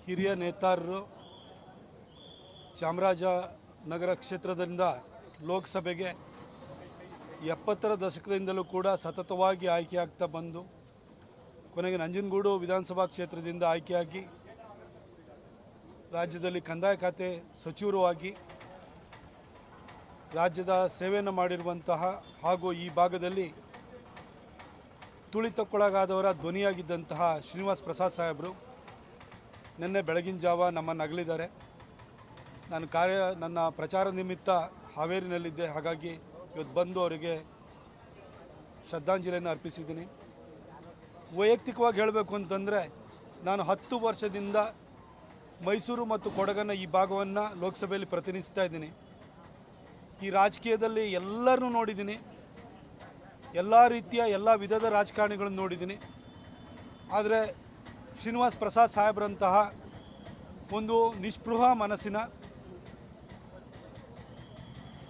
ಹಿರಿಯ ನೇತಾರರು ಚಾಮರಾಜನಗರ ಕ್ಷೇತ್ರದಿಂದ ಲೋಕಸಭೆಗೆ 70ರ ದಶಕದಿಂದಲೂ ಕೂಡ ಸತತವಾಗಿ ಆಯ್ಕೆಯಾಗ್ತಾ ಬಂದು ಕೊನೆಗೆ ನಂಜನಗೂಡು ವಿಧಾನಸಭಾ ಕ್ಷೇತ್ರದಿಂದ ಆಯ್ಕೆಯಾಗಿ ರಾಜ್ಯದಲ್ಲಿ ಕಂದಾಯ ಖಾತೆ ಸಚಿವರು ಆಗಿ ರಾಜ್ಯದ ಸೇವೆಯನ್ನು ಮಾಡಿರುವಂತಹ ಹಾಗೂ ಈ ಭಾಗದಲ್ಲಿ ತುಳಿತಕ್ಕೊಳಗಾದವರ ಧ್ವನಿಯಾಗಿದ್ದಂತಹ ಶ್ರೀನಿವಾಸ್ ಪ್ರಸಾದ್ ಸಾಹೇಬರು ನಿನ್ನೆ ಬೆಳಗಿನ ಜಾವ ನಮ್ಮನ್ನು ಅಗಲಿದ್ದಾರೆ. ನಾನು ನನ್ನ ಪ್ರಚಾರ ನಿಮಿತ್ತ ಹಾವೇರಿನಲ್ಲಿದ್ದೆ. ಹಾಗಾಗಿ ಇವತ್ತು ಬಂದು ಅವರಿಗೆ ಶ್ರದ್ಧಾಂಜಲಿಯನ್ನು ಅರ್ಪಿಸಿದ್ದೀನಿ. ವೈಯಕ್ತಿಕವಾಗಿ ಹೇಳಬೇಕು ಅಂತಂದರೆ ನಾನು 10 ವರ್ಷದಿಂದ ಮೈಸೂರು ಮತ್ತು ಕೊಡಗನ ಈ ಭಾಗವನ್ನು ಲೋಕಸಭೆಯಲ್ಲಿ ಪ್ರತಿನಿಧಿಸ್ತಾ ಇದ್ದೀನಿ. ಈ ರಾಜಕೀಯದಲ್ಲಿ ಎಲ್ಲರನ್ನೂ ನೋಡಿದ್ದೀನಿ, ಎಲ್ಲ ರೀತಿಯ ಎಲ್ಲ ವಿಧದ ರಾಜಕಾರಣಿಗಳನ್ನು ನೋಡಿದ್ದೀನಿ. ಆದರೆ ಶ್ರೀನಿವಾಸ್ ಪ್ರಸಾದ್ ಸಾಹೇಬ್ರಂತಹ ಒಂದು ನಿಸ್ಪೃಹ ಮನಸ್ಸಿನ,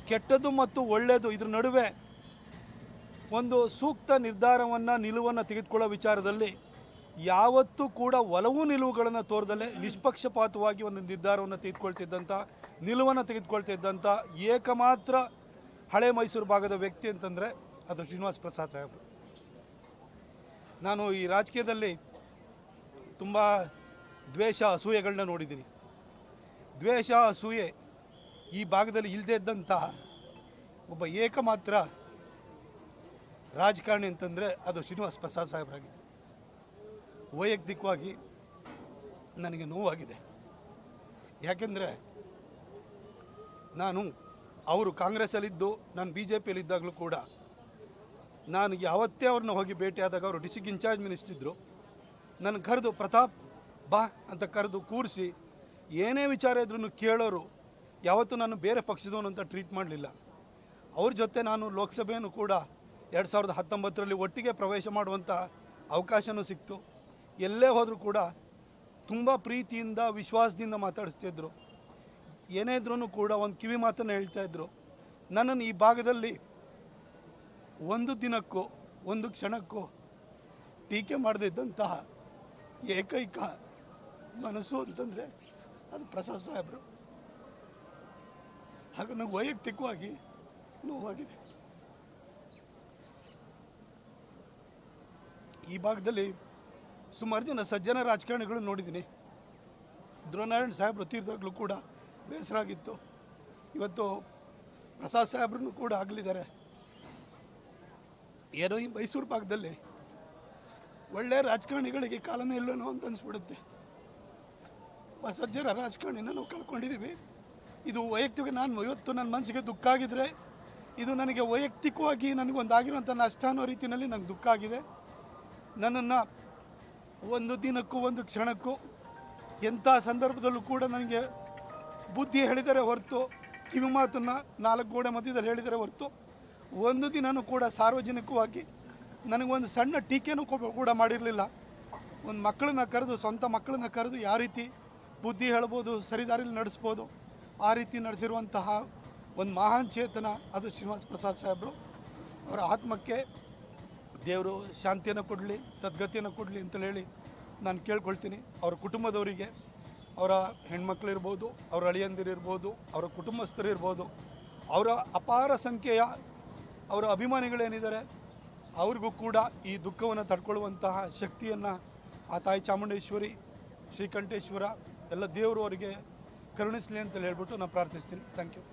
ಕೆಟ್ಟದ್ದು ಮತ್ತು ಒಳ್ಳೆಯದು ಇದರ ನಡುವೆ ಒಂದು ಸೂಕ್ತ ನಿರ್ಧಾರವನ್ನು ನಿಲುವನ್ನು ತೆಗೆದುಕೊಳ್ಳೋ ವಿಚಾರದಲ್ಲಿ ಯಾವತ್ತೂ ಕೂಡ ಒಲವು ನಿಲುವುಗಳನ್ನು ತೋರದಲ್ಲೇ ನಿಷ್ಪಕ್ಷಪಾತವಾಗಿ ಒಂದು ನಿರ್ಧಾರವನ್ನು ತೆಗೆದುಕೊಳ್ತಿದ್ದಂಥ, ನಿಲುವನ್ನು ತೆಗೆದುಕೊಳ್ತಿದ್ದಂಥ ಏಕಮಾತ್ರ ಹಳೆ ಮೈಸೂರು ಭಾಗದ ವ್ಯಕ್ತಿ ಅಂತಂದರೆ ಅದು ಶ್ರೀನಿವಾಸ್ ಪ್ರಸಾದ್ ಸಾಹೇಬರು. ನಾನು ಈ ರಾಜಕೀಯದಲ್ಲಿ ತುಂಬ ದ್ವೇಷ ಅಸೂಯೆಗಳನ್ನ ನೋಡಿದ್ದೀನಿ. ದ್ವೇಷ ಅಸೂಯೆ ಈ ಭಾಗದಲ್ಲಿ ಇಲ್ಲದೇ ಇದ್ದಂತಹ ಒಬ್ಬ ಏಕಮಾತ್ರ ರಾಜಕಾರಣಿ ಅಂತಂದರೆ ಅದು ಶ್ರೀನಿವಾಸ್ ಪ್ರಸಾದ್ ಸಾಹೇಬರಾಗಿದೆ. ವೈಯಕ್ತಿಕವಾಗಿ ನನಗೆ ನೋವಾಗಿದೆ. ಯಾಕೆಂದರೆ ಅವರು ಕಾಂಗ್ರೆಸ್ಸಲ್ಲಿದ್ದು ನಾನು BJPಯಲ್ಲಿದ್ದಾಗಲೂ ಕೂಡ ನಾನು ಯಾವತ್ತೇ ಅವ್ರನ್ನ ಹೋಗಿ ಭೇಟಿಯಾದಾಗ ಅವರು ಡಿಸ್ಟ್ರಿಕ್ಟ್ ಇನ್ಚಾರ್ಜ್ ಮಿನಿಸ್ಟರ್ ಇದ್ದರು. ನನ್ನ ಕರೆದು ಪ್ರತಾಪ್ ಬಾ ಅಂತ ಕರೆದು ಕೂರಿಸಿ ಏನೇ ವಿಚಾರ ಇದ್ರೂ ಕೇಳೋರು. ಯಾವತ್ತೂ ನಾನು ಬೇರೆ ಪಕ್ಷದವನು ಅಂತ ಟ್ರೀಟ್ ಮಾಡಲಿಲ್ಲ. ಅವ್ರ ಜೊತೆ ನಾನು ಲೋಕಸಭೆಯನ್ನು ಕೂಡ 2019ರಲ್ಲಿ ಒಟ್ಟಿಗೆ ಪ್ರವೇಶ ಮಾಡುವಂಥ ಅವಕಾಶವೂ ಸಿಕ್ತು. ಎಲ್ಲೇ ಹೋದರೂ ಕೂಡ ತುಂಬ ಪ್ರೀತಿಯಿಂದ ವಿಶ್ವಾಸದಿಂದ ಮಾತಾಡಿಸ್ತಿದ್ರು. ಏನೇ ಇದ್ರೂ ಕೂಡ ಒಂದು ಕಿವಿ ಮಾತನ್ನು ಹೇಳ್ತಾಯಿದ್ರು. ನನ್ನನ್ನು ಈ ಭಾಗದಲ್ಲಿ ಒಂದು ದಿನಕ್ಕೂ ಒಂದು ಕ್ಷಣಕ್ಕೂ ಟೀಕೆ ಮಾಡದಿದ್ದಂತಹ ಏಕೈಕ ಮನಸ್ಸು ಅಂತಂದರೆ ಅದು ಪ್ರಸಾದ್ ಸಾಹೇಬರು. ಹಾಗೆ ನನಗೆ ವೈಯಕ್ತಿಕವಾಗಿ ನೋವಾಗಿದೆ. ಈ ಭಾಗದಲ್ಲಿ ಸುಮಾರು ಜನ ಸಜ್ಜನ ರಾಜಕಾರಣಿಗಳು ನೋಡಿದ್ದೀನಿ. ಧ್ರುವನಾರಾಯಣ್ ಸಾಹೇಬರು ತೀರ್ದಾಗಲೂ ಕೂಡ ಬೇಸರ ಆಗಿತ್ತು. ಇವತ್ತು ಪ್ರಸಾದ್ ಸಾಹೇಬ್ರನ್ನು ಕೂಡ ಆಗಲಿದ್ದಾರೆ. ಏನೋ ಈ ಮೈಸೂರು ಭಾಗದಲ್ಲಿ ಒಳ್ಳೆಯ ರಾಜಕಾರಣಿಗಳಿಗೆ ಕಾಲನೇ ಇಲ್ಲನೋ ಅಂತ ಅನಿಸ್ಬಿಡುತ್ತೆ. ಸಜ್ಜನ ರಾಜಕಾರಣಿನ ನಾವು ಕಳ್ಕೊಂಡಿದ್ದೀವಿ. ಇದು ವೈಯಕ್ತಿಕ ಇವತ್ತು ನನ್ನ ಮನಸ್ಸಿಗೆ ದುಃಖ ಆಗಿದ್ರೆ ಇದು ನನಗೆ ವೈಯಕ್ತಿಕವಾಗಿ ನನಗೊಂದಾಗಿರೋಂಥ ನಷ್ಟ ಅನ್ನೋ ರೀತಿಯಲ್ಲಿ ನನಗೆ ದುಃಖ ಆಗಿದೆ. ನನ್ನನ್ನು ಒಂದು ದಿನಕ್ಕೂ ಒಂದು ಕ್ಷಣಕ್ಕೂ ಎಂಥ ಸಂದರ್ಭದಲ್ಲೂ ಕೂಡ ನನಗೆ ಬುದ್ಧಿ ಹೇಳಿದರೆ ಹೊರತು, ಕಿವಿ ಮಾತನ್ನು 4 ಗೋಡೆ ಮಧ್ಯದಲ್ಲಿ ಹೇಳಿದರೆ ಹೊರತು ಒಂದು ದಿನವೂ ಕೂಡ ಸಾರ್ವಜನಿಕವಾಗಿ ನನಗೊಂದು ಸಣ್ಣ ಟೀಕೆನೂ ಕೂಡ ಮಾಡಿರಲಿಲ್ಲ. ಒಂದು ಮಕ್ಕಳನ್ನ ಕರೆದು, ಸ್ವಂತ ಮಕ್ಕಳನ್ನ ಕರೆದು ಯಾವ ರೀತಿ ಬುದ್ಧಿ ಹೇಳ್ಬೋದು, ಸರಿದಾರಿಯಲ್ಲಿ ನಡೆಸ್ಬೋದು, ಆ ರೀತಿ ನಡೆಸಿರುವಂತಹ ಒಂದು ಮಹಾನ್ ಚೇತನ ಅದು ಶ್ರೀನಿವಾಸ್ ಪ್ರಸಾದ್ ಸಾಹೇಬರು. ಅವರ ಆತ್ಮಕ್ಕೆ ದೇವರು ಶಾಂತಿಯನ್ನು ಕೊಡಲಿ, ಸದ್ಗತಿಯನ್ನು ಕೊಡಲಿ ಅಂತೇಳಿ ಹೇಳಿ ನಾನು ಕೇಳ್ಕೊಳ್ತೀನಿ. ಅವರ ಕುಟುಂಬದವರಿಗೆ, ಅವರ ಹೆಣ್ಮಕ್ಳಿರ್ಬೋದು, ಅವರ ಅಳಿಯಂದಿರಿರ್ಬೋದು, ಅವರ ಕುಟುಂಬಸ್ಥರಿರ್ಬೋದು, ಅವರ ಅಪಾರ ಸಂಖ್ಯೆಯ ಅವರ ಅಭಿಮಾನಿಗಳೇನಿದ್ದಾರೆ ಅವ್ರಿಗೂ ಕೂಡ ಈ ದುಃಖವನ್ನು ತಡ್ಕೊಳ್ಳುವಂತಹ ಶಕ್ತಿಯನ್ನು ಆ ತಾಯಿ ಚಾಮುಂಡೇಶ್ವರಿ, ಶ್ರೀಕಂಠೇಶ್ವರ ಎಲ್ಲ ದೇವರು ಅವರಿಗೆ ಕರುಣಿಸಲಿ ಅಂತೇಳಿ ಹೇಳ್ಬಿಟ್ಟು ನಾನು ಪ್ರಾರ್ಥಿಸ್ತೀನಿ. Thank you.